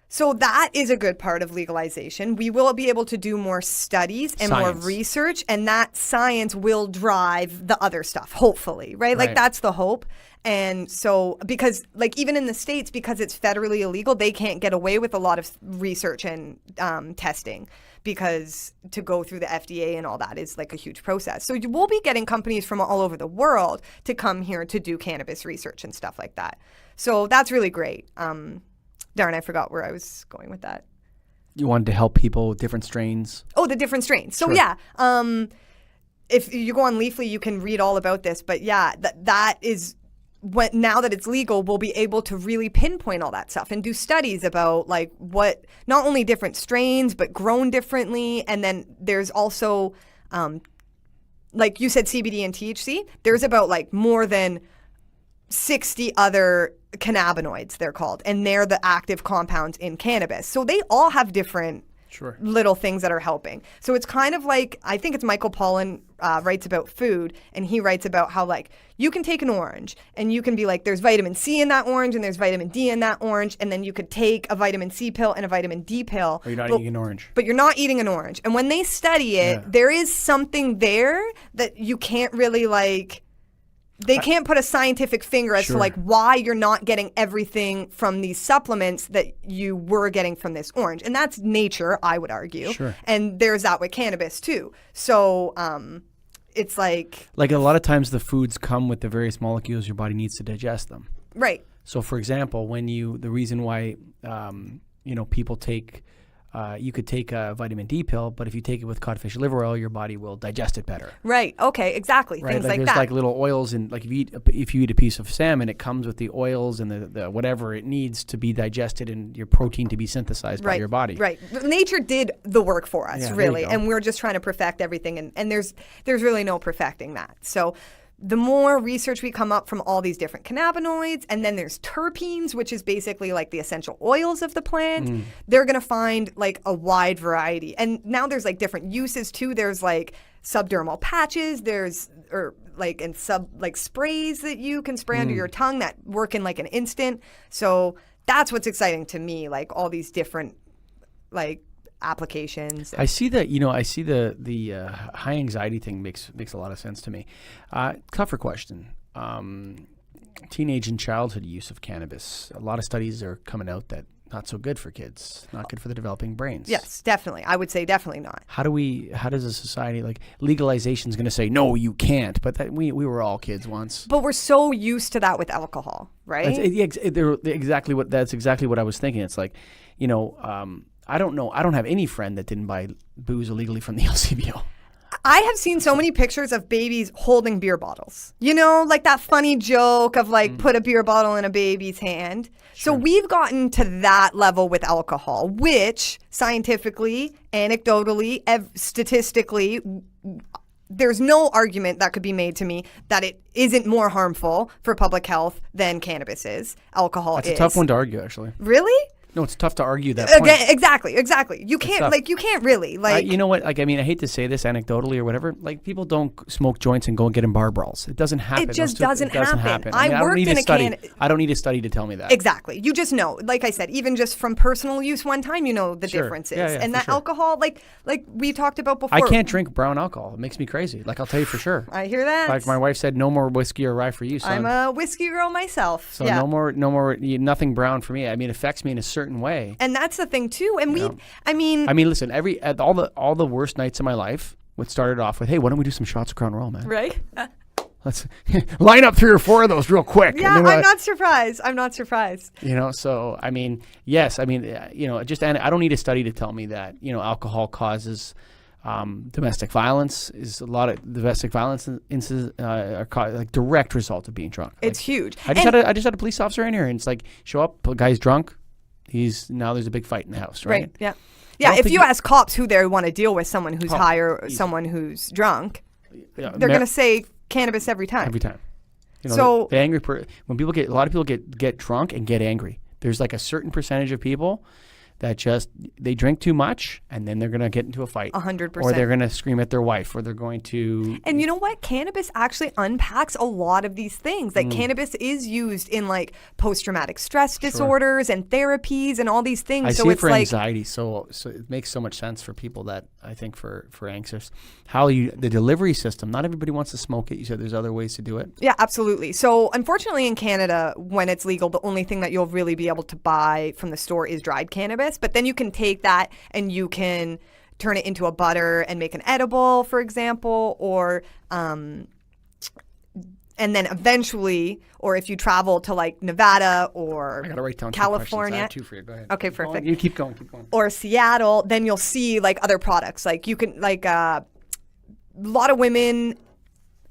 So that is a good part of legalization. We will be able to do more studies and more research, and that science will drive the other stuff, hopefully, right? Like that's the hope. And so because like even in the States, because it's federally illegal, they can't get away with a lot of research and testing because to go through the FDA and all that is like a huge process. So you will be getting companies from all over the world to come here to do cannabis research and stuff like that. So that's really great. Darn, I forgot where I was going with that. You wanted to help people with different strains. Oh, the different strains. So yeah, if you go on Leafly, you can read all about this. But yeah, that is now that it's legal, we'll be able to really pinpoint all that stuff and do studies about like what not only different strains but grown differently. And then there's also like you said, CBD and THC. There's about like more than 60 other cannabinoids, they're called, and they're the active compounds in cannabis. So they all have different little things that are helping. So it's kind of like, I think it's Michael Pollan writes about food, and he writes about how like you can take an orange and you can be like, there's vitamin C in that orange and there's vitamin D in that orange, and then you could take a vitamin C pill and a vitamin D pill. Or you're not eating an orange. But you're not eating an orange. And when they study it, there is something there that you can't really like, they can't put a scientific finger as to like why you're not getting everything from these supplements that you were getting from this orange. And that's nature, I would argue. Sure. And there's that with cannabis too. So it's like a lot of times the foods come with the various molecules your body needs to digest them. Right. So for example, the reason why people take you could take a vitamin D pill, but if you take it with codfish liver oil, your body will digest it better. Right. Okay. Exactly. Right? Things like like there's that. like little oils, and like if you eat a piece of salmon, it comes with the oils and the whatever it needs to be digested and your protein to be synthesized by your body. Right. Nature did the work for us, Yeah, really, there you go. and we're just trying to perfect everything, and there's really no perfecting that. So the more research we come up from all these different cannabinoids, and then there's terpenes, which is basically like the essential oils of the plant, they're going to find like a wide variety. And now there's like different uses too. There's like subdermal patches, sprays that you can spray under your tongue that work in like an instant. So that's what's exciting to me, like all these different like applications. I see that, I see the high anxiety thing makes a lot of sense to me. Tougher question. Teenage and childhood use of cannabis. A lot of studies are coming out that not so good for kids, not good for the developing brains. Yes, definitely. I would say definitely not. How does a society, like legalization is going to say, no, you can't, but we were all kids once. But we're so used to that with alcohol, right? That's exactly what I was thinking. It's like, I don't know. I don't have any friend that didn't buy booze illegally from the LCBO. I have seen so many pictures of babies holding beer bottles. Like that funny joke of like put a beer bottle in a baby's hand. Sure. So we've gotten to that level with alcohol, which scientifically, anecdotally, statistically, there's no argument that could be made to me that it isn't more harmful for public health than cannabis is. Alcohol is. That's a tough one to argue, actually. Really? No, it's tough to argue that point. Exactly. You can't really. You know what? I hate to say this anecdotally or whatever. Like, people don't smoke joints and go and get in bar brawls. It doesn't happen. It just doesn't happen. I don't need a study to tell me that. Exactly. You just know. Like I said, even just from personal use one time, the differences. Yeah, and that alcohol, like we talked about before. I can't drink brown alcohol. It makes me crazy. Like, I'll tell you for sure. I hear that. Like my wife said, no more whiskey or rye for you, son. I'm a whiskey girl myself. So no more, nothing brown for me. It affects me in a certain way. And that's the thing too. And listen, all the worst nights of my life, what started off with, hey, why don't we do some shots of Crown Royal, man? Right. Let's line up 3 or 4 of those real quick. Yeah, I'm not surprised. So yes, just, and I don't need a study to tell me that, alcohol causes domestic violence. A lot of domestic violence instances are like direct result of being drunk. It's huge. I just had a police officer in here, and it's like, show up, the guy's drunk. Now there's a big fight in the house, right? Yeah. Yeah, if you ask cops who they want to deal with, someone who's high or someone who's drunk, they're going to say cannabis every time. Every time. So the angry when people a lot of people get drunk and get angry. There's like a certain percentage of people that they drink too much, and then they're going to get into a fight. 100%. Or they're going to scream at their wife, or they're going to... And you know what? Cannabis actually unpacks a lot of these things. Like cannabis is used in like post-traumatic stress disorders and therapies and all these things. I see it for anxiety, so it makes so much sense for people that I think for anxious. The delivery system, not everybody wants to smoke it. You said there's other ways to do it. Yeah, absolutely. So unfortunately in Canada, when it's legal, the only thing that you'll really be able to buy from the store is dried cannabis. But then you can take that and you can turn it into a butter and make an edible, for example, or and then eventually, or if you travel to like Nevada or I gotta write down California. I have 2 for you. Go ahead. Okay, perfect. You keep going. Or Seattle, then you'll see like other products. Like you can a lot of women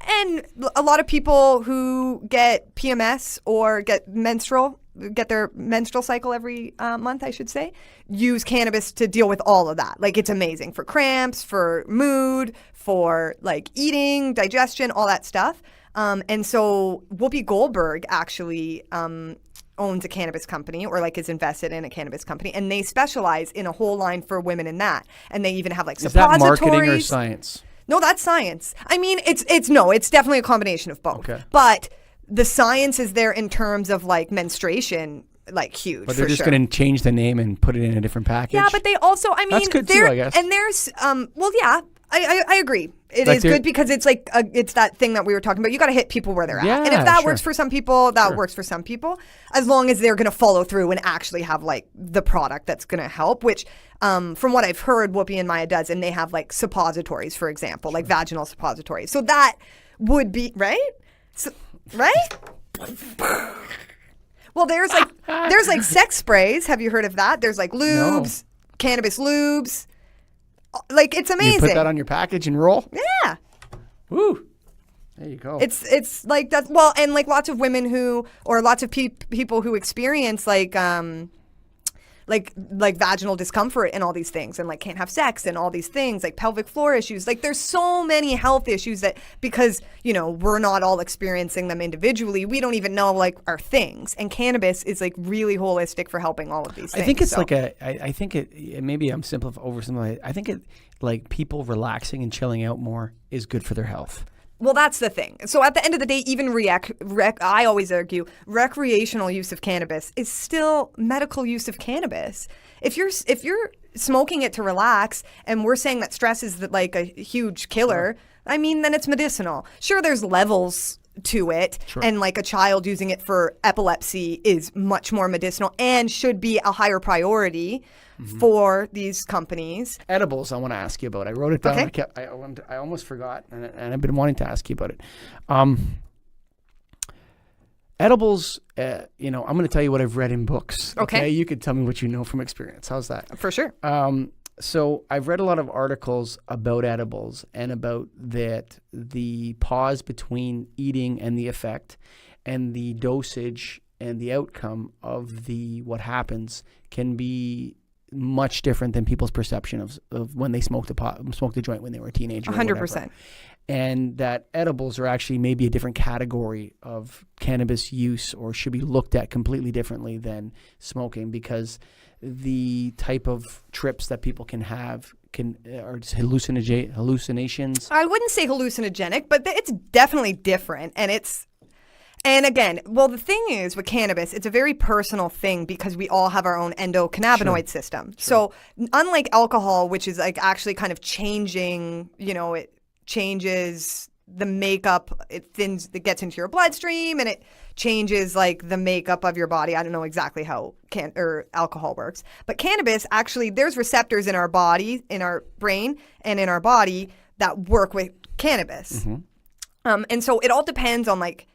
And a lot of people who get PMS or get their menstrual cycle every month, I should say, use cannabis to deal with all of that. Like, it's amazing for cramps, for mood, for like eating, digestion, all that stuff. And so Whoopi Goldberg actually owns a cannabis company, or like is invested in a cannabis company, and they specialize in a whole line for women in that. And they even have like suppositories. Is that marketing or science? No, that's science. I mean, it's definitely a combination of both. Okay. But the science is there in terms of like menstruation, like huge. But they're just going to change the name and put it in a different package. Yeah, but they also, I mean, that's good too, I guess. And there's, well, yeah, I agree. It is good because it's like it's that thing that we were talking about. You got to hit people where they're at, and if that works for some people, that works for some people. As long as they're going to follow through and actually have like the product that's going to help. Which, from what I've heard, Whoopi and Maya does, and they have like suppositories, for example, like vaginal suppositories. So that would be right. So, right? Well, there's like sex sprays. Have you heard of that? There's like lubes, cannabis lubes. Like, it's amazing. You put that on your package and roll? Yeah. Woo. There you go. It's like that. Well, and like lots of women or lots of people who experience like vaginal discomfort and all these things, and like can't have sex and all these things, like pelvic floor issues. Like, there's so many health issues that, because, you know, we're not all experiencing them individually, we don't even know like our things. And cannabis is like really holistic for helping all of these things. I think it's I think it, maybe I'm oversimplifying. I think it, like, people relaxing and chilling out more is good for their health. Well, that's the thing. So at the end of the day, even I always argue recreational use of cannabis is still medical use of cannabis. If you're smoking it to relax, and we're saying that stress is like a huge killer, I mean, then it's medicinal. Sure, there's levels to it, and like a child using it for epilepsy is much more medicinal and should be a higher priority for these companies. Edibles, I want to ask you about. I wrote it down. Okay. I almost forgot, and I've been wanting to ask you about it. Edibles, I'm going to tell you what I've read in books. Okay. You could tell me what you know from experience. How's that? For sure. So I've read a lot of articles about edibles and about the pause between eating and the effect, and the dosage and the outcome of what happens can be much different than people's perception of when they smoked a joint when they were a teenager. 100%. And that edibles are actually maybe a different category of cannabis use, or should be looked at completely differently than smoking, because the type of trips that people can have are just hallucinations. I wouldn't say hallucinogenic, but it's definitely different. And again, well, the thing is with cannabis, it's a very personal thing because we all have our own endocannabinoid system. So unlike alcohol, which is like actually kind of changing, it changes the makeup, it gets into your bloodstream, and it changes like the makeup of your body. I don't know exactly how alcohol works, but cannabis, actually, there's receptors in our body, in our brain, and in our body that work with cannabis. And so it all depends on like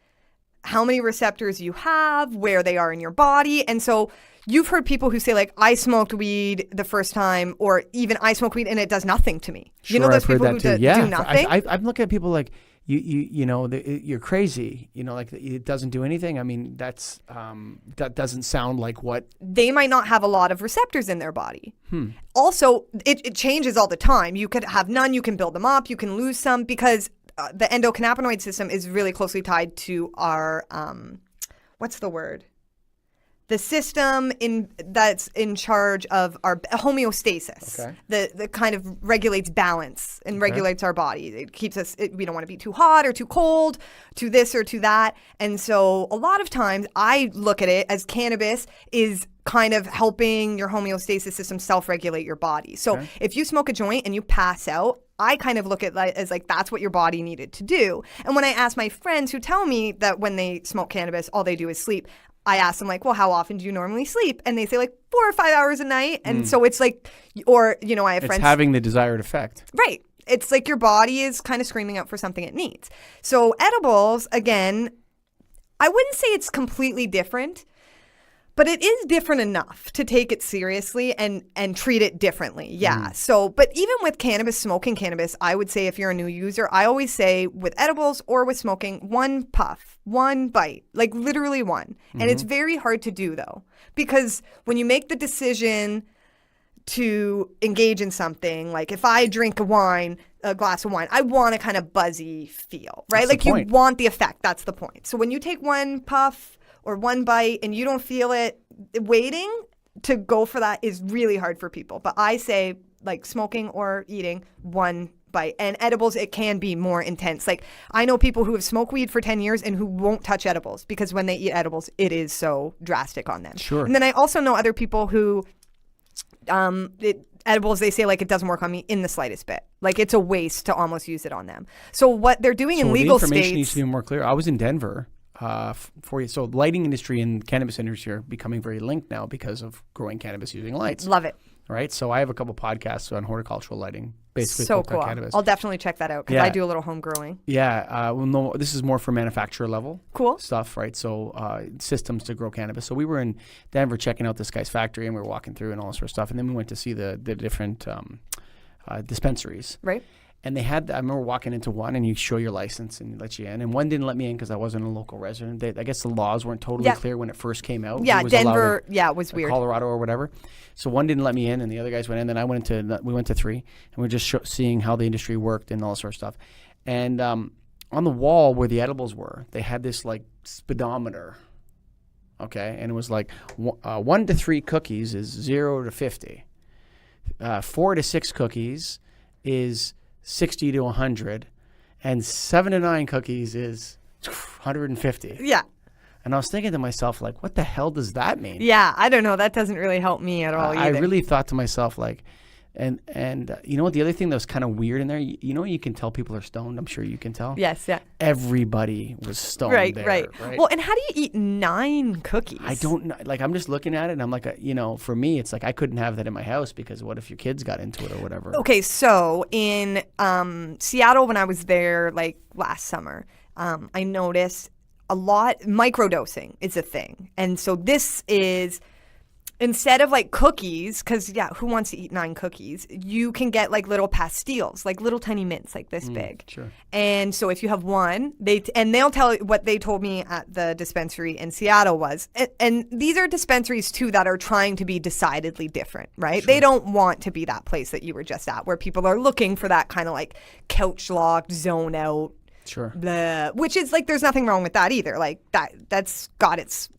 how many receptors you have, where they are in your body. And so you've heard people who say like, I smoked weed the first time, or even I smoke weed and it does nothing to me. Sure, you know those I've heard people that who too. do nothing? I'm looking at people like, you're crazy. Like it doesn't do anything. I mean, that doesn't sound like what. They might not have a lot of receptors in their body. Also, it changes all the time. You could have none. You can build them up. You can lose some, because the endocannabinoid system is really closely tied to our, what's the word? The system that's in charge of our homeostasis. Okay. The kind of regulates balance and regulates our body. It keeps us, we don't want to be too hot or too cold, to this or to that. And so a lot of times I look at it as cannabis is kind of helping your homeostasis system self-regulate your body. So if you smoke a joint and you pass out, I kind of look at it as like that's what your body needed to do. And when I ask my friends who tell me that when they smoke cannabis, all they do is sleep, I ask them like, well, how often do you normally sleep? And they say like 4 or 5 hours a night. And so it's like, or, I have friends. It's having the desired effect. Right. It's like your body is kind of screaming out for something it needs. So edibles, again, I wouldn't say it's completely different, But it is different enough to take it seriously and treat it differently. Yeah. So, but even with cannabis, smoking cannabis, I would say if you're a new user, I always say with edibles or with smoking, one puff, one bite, like literally one. And it's very hard to do though, because when you make the decision to engage in something, like if I drink a glass of wine, I want a kind of buzzy feel, right? That's like you want the effect. That's the point. So when you take one puff or one bite and you don't feel it, waiting to go for that is really hard for people. But I say like smoking or eating, one bite. And edibles, it can be more intense. Like I know people who have smoked weed for 10 years and who won't touch edibles because when they eat edibles, it is so drastic on them. Sure. And then I also know other people who edibles, they say like it doesn't work on me in the slightest bit. Like it's a waste to almost use it on them. So what they're doing in legal the information states needs to be more clear. I was in Denver for you. So lighting industry and cannabis industry are becoming very linked now because of growing cannabis using lights. Love it. Right. So I have a couple podcasts on horticultural lighting, basically so focused on cool. cannabis. I'll definitely check that out because I do a little home growing. Yeah. Well, no, this is more for manufacturer level cool stuff, right? So systems to grow cannabis. So we were in Denver checking out this guy's factory, and we were walking through and all this sort of stuff. And then we went to see the different dispensaries. Right. And they had, I remember walking into one and you show your license and let you in. And one didn't let me in because I wasn't a local resident. I guess the laws weren't totally clear when it first came out. Yeah, Denver, it was weird. Colorado or whatever. So one didn't let me in and the other guys went in. Then we went to three and we were just seeing how the industry worked and all that sort of stuff. And on the wall where the edibles were, they had this like speedometer. Okay. And it was like 1 to 3 cookies is 0 to 50. 4 to 6 cookies is 60 to 100, and 7 to 9 cookies is 150. Yeah. And I was thinking to myself, like, what the hell does that mean? Yeah, I don't know. That doesn't really help me at all either. I really thought to myself, like, and you know what? The other thing that was kind of weird in there, you know, you can tell people are stoned. I'm sure you can tell. Yes, yeah. Everybody was stoned. Right. Right. Well, and how do you eat 9 cookies? I don't know. Like, I'm just looking at it, and I'm like, for me, it's like I couldn't have that in my house because what if your kids got into it or whatever? Okay, so in Seattle, when I was there, like last summer, I noticed a lot. Microdosing is a thing, and so this is. Instead of like cookies, because who wants to eat 9 cookies? You can get like little pastilles, like little tiny mints, like this big. Sure. And so if you have one, they'll tell you what they told me at the dispensary in Seattle was, and these are dispensaries too that are trying to be decidedly different, right? Sure. They don't want to be that place that you were just at, where people are looking for that kind of like couch locked, zone out. Sure. Blah, which is like, there's nothing wrong with that either. Like that's got its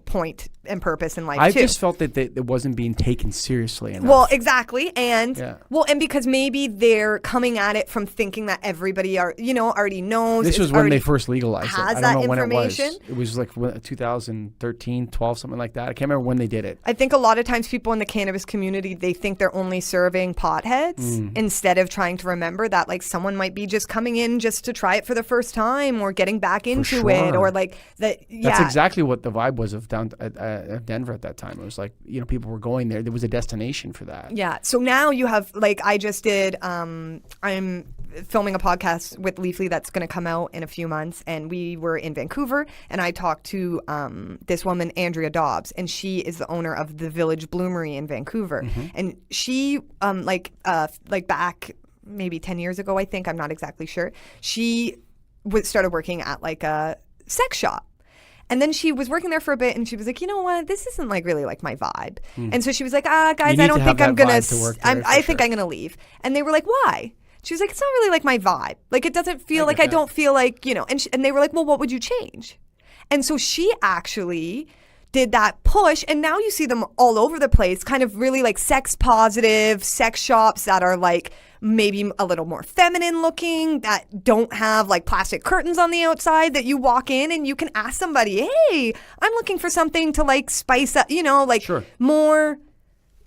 point and purpose in life I too. just felt that it wasn't being taken seriously enough. Well, exactly. And and because maybe they're coming at it from thinking that everybody already knows. This was when they first legalized it. I don't know when it was. It was like 2013, 12, something like that. I can't remember when they did it. I think a lot of times people in the cannabis community, they think they're only serving potheads instead of trying to remember that like someone might be just coming in just to try it for the first time or getting back into it or like that. Yeah. That's exactly what the vibe was of Denver at that time. It was like, people were going there. There was a destination for that. Yeah. So now you have, like, I just did, I'm filming a podcast with Leafly that's going to come out in a few months. And we were in Vancouver and I talked to this woman, Andrea Dobbs, and she is the owner of the Village Bloomery in Vancouver. And she, back maybe 10 years ago, I think, I'm not exactly sure, she started working at like a sex shop. And then she was working there for a bit and she was like, you know what, this isn't like really like my vibe. And so she was like, guys, I don't think I'm going to, I think I'm going to leave. And they were like, why? She was like, it's not really like my vibe. Like, it doesn't feel like, I don't feel like, and they were like, well, what would you change? And so she actually did that push. And now you see them all over the place, kind of really like sex positive sex shops that are like maybe a little more feminine looking, that don't have like plastic curtains on the outside, that you walk in and you can ask somebody, hey, I'm looking for something to like spice up, more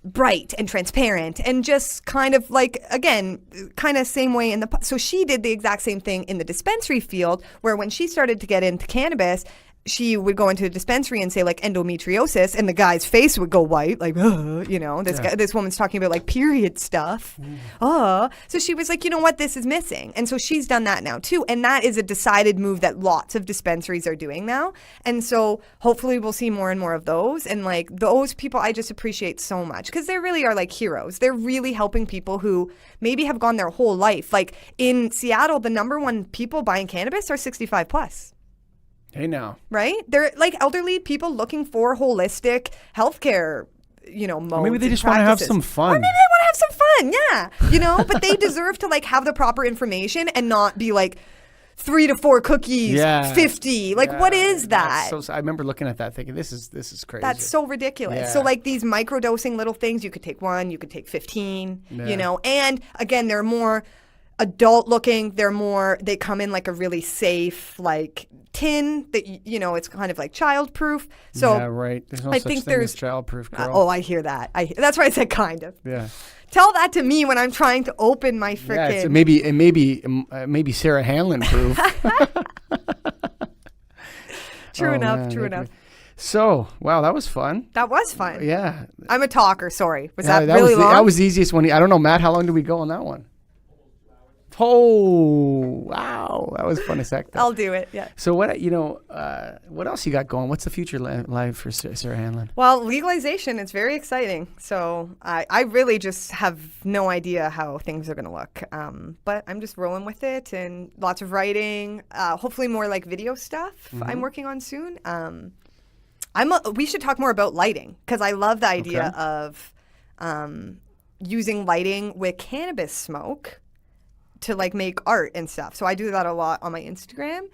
bright and transparent and just kind of like, again, kind of same way so she did the exact same thing in the dispensary field, where when she started to get into cannabis, she would go into a dispensary and say like endometriosis, and the guy's face would go white, like, this woman's talking about like period stuff. So she was like, you know what, this is missing. And so she's done that now too. And that is a decided move that lots of dispensaries are doing now. And so hopefully we'll see more and more of those. And like those people I just appreciate so much, because they really are like heroes. They're really helping people who maybe have gone their whole life. Like in Seattle, the number one people buying cannabis are 65 plus. Hey now. Right? They're like elderly people looking for holistic healthcare, modes. Or maybe they just want to have some fun. Or maybe they want to have some fun, yeah. But they deserve to like have the proper information and not be like 3 to 4 cookies, 50. Like, what is that? So I remember looking at that thinking, this is crazy. That's so ridiculous. Yeah. So like these microdosing little things, you could take 1, you could take 15, and again, they're more adult looking. They come in like a really safe, like tin that, it's kind of like child proof. So yeah, right. There's no such thing as child proof, girl. I hear that. That's why I said kind of. Yeah. Tell that to me when I'm trying to open my frickin'. Yeah, maybe Sarah Hanlon proof. True enough. So, wow, that was fun. That was fun. Yeah. I'm a talker, sorry. Was that really long? That was the easiest one. I don't know, Matt, how long did we go on that one? Oh, wow. That was fun as heck. I'll do it, yeah. So what else you got going? What's the future live for Sarah Hanlon? Well, legalization is very exciting. So I really just have no idea how things are going to look. But I'm just rolling with it, and lots of writing, hopefully more like video stuff I'm working on soon. We should talk more about lighting, because I love the idea of using lighting with cannabis smoke to like make art and stuff. So I do that a lot on my Instagram.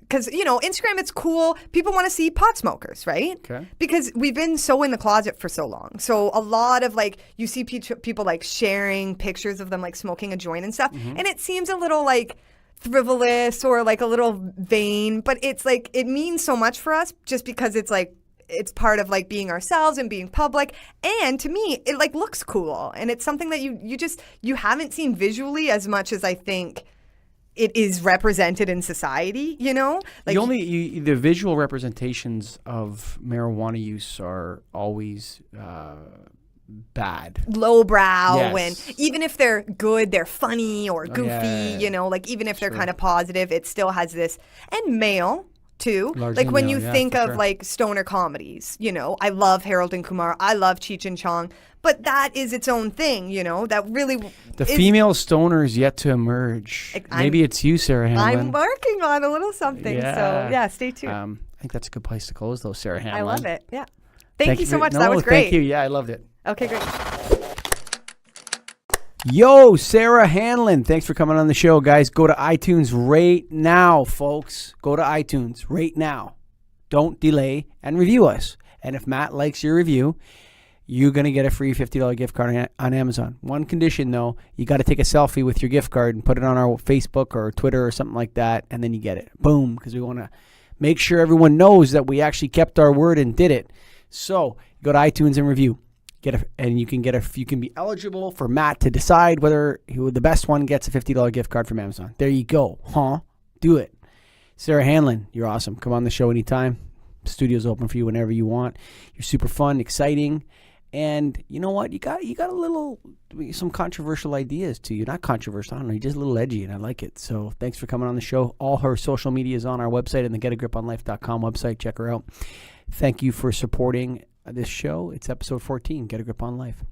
Because, Instagram, it's cool. People want to see pot smokers, right? Okay. Because we've been so in the closet for so long. So a lot of like, you see people like sharing pictures of them like smoking a joint and stuff. And it seems a little like frivolous or like a little vain, but it's like, it means so much for us just because it's like, it's part of like being ourselves and being public. And to me, it like looks cool. And it's something that you haven't seen visually as much as I think it is represented in society, Like the visual representations of marijuana use are always bad. Lowbrow, yes. And even if they're good, they're funny or goofy, like even if they're kind of positive, it still has this, and male too. Largely like when male, you think of sure. like stoner comedies, I love Harold and Kumar, I love Cheech and Chong, but that is its own thing, that really female stoner is yet to emerge. Maybe it's you, Sarah Hanlon. I'm working on a little something, so yeah, stay tuned. I think that's a good place to close though, Sarah Hanlon. I love it. Yeah. Thank you so much. That was great. Thank you. Yeah, I loved it. Okay, great. Yo, Sarah Hanlon. Thanks for coming on the show, guys. Go to iTunes right now, folks. Go to iTunes right now. Don't delay and review us. And if Matt likes your review, you're going to get a free $50 gift card on Amazon. One condition, though, you got to take a selfie with your gift card and put it on our Facebook or Twitter or something like that, and then you get it. Boom, because we want to make sure everyone knows that we actually kept our word and did it. So go to iTunes and review. You can be eligible for Matt to decide whether the best one gets a $50 gift card from Amazon. There you go, huh? Do it. Sarah Hanlon, you're awesome. Come on the show anytime. Studio's open for you whenever you want. You're super fun, exciting, and you know what? You got some controversial ideas too. You're not controversial. I don't know. You're just a little edgy, and I like it. So thanks for coming on the show. All her social media is on our website and the getagriponlife.com website. Check her out. Thank you for supporting this show. It's episode 14, Get a Grip on Life.